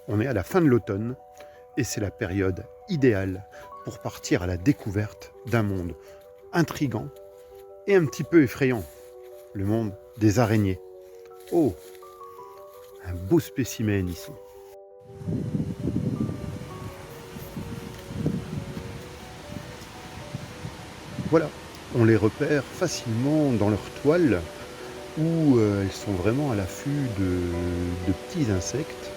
On est à la fin de l'automne et c'est la période idéale pour partir à la découverte d'un monde intrigant et un petit peu effrayant, le monde des araignées. Oh, un beau spécimen ici. Voilà, on les repère facilement dans leur toile où elles sont vraiment à l'affût de petits insectes.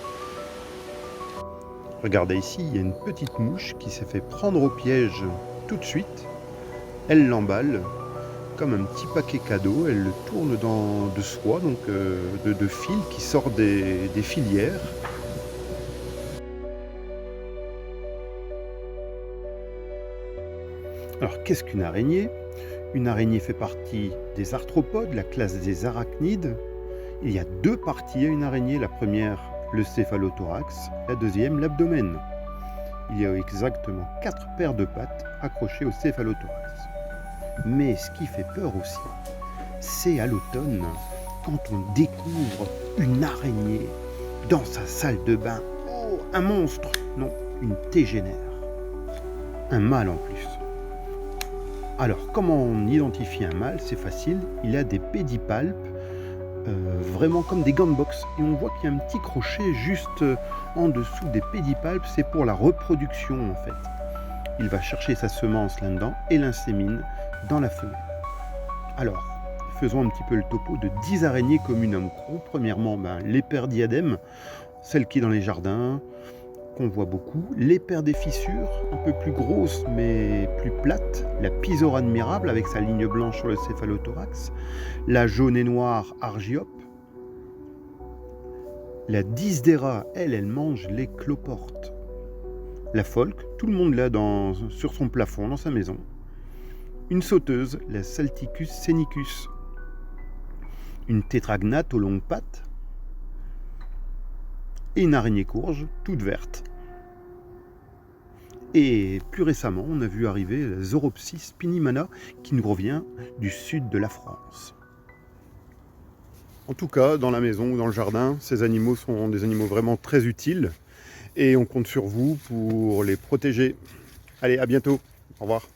Regardez ici, il y a une petite mouche qui s'est fait prendre au piège tout de suite. Elle l'emballe comme un petit paquet cadeau, elle le tourne de soie, donc de fil qui sort des filières. Alors qu'est-ce qu'une araignée? Une araignée fait partie des arthropodes, la classe des arachnides. Il y a deux parties à une araignée, la première le céphalothorax, la deuxième l'abdomen. Il y a exactement 4 paires de pattes accrochées au céphalothorax. Mais ce qui fait peur aussi, c'est à l'automne, quand on découvre une araignée dans sa salle de bain. Oh, un monstre! Non, une tégénère. Un mâle en plus. Alors, comment on identifie un mâle? C'est facile, il a des pédipalpes, vraiment comme des gants de boxe. Et on voit qu'il y a un petit crochet juste en dessous des pédipalpes, c'est pour la reproduction en fait. Il va chercher sa semence là-dedans et l'insémine dans la femelle. Alors, faisons un petit peu le topo de 10 araignées communes à Moucron. Premièrement, l'éperdiadème, celle qui est dans les jardins, qu'on voit beaucoup. L'éper des fissures, un peu plus grosse mais plus plate. La Pisora admirable avec sa ligne blanche sur le céphalothorax. La jaune et noire argiope. La Dysdera, elle mange les cloportes. La Folque, tout le monde l'a sur son plafond, dans sa maison. Une sauteuse, la Salticus scenicus. Une tétragnate aux longues pattes. Et une araignée courge, toute verte. Et plus récemment, on a vu arriver la Zoropsis spinimana, qui nous revient du sud de la France. En tout cas, dans la maison ou dans le jardin, ces animaux sont des animaux vraiment très utiles. Et on compte sur vous pour les protéger. Allez, à bientôt. Au revoir.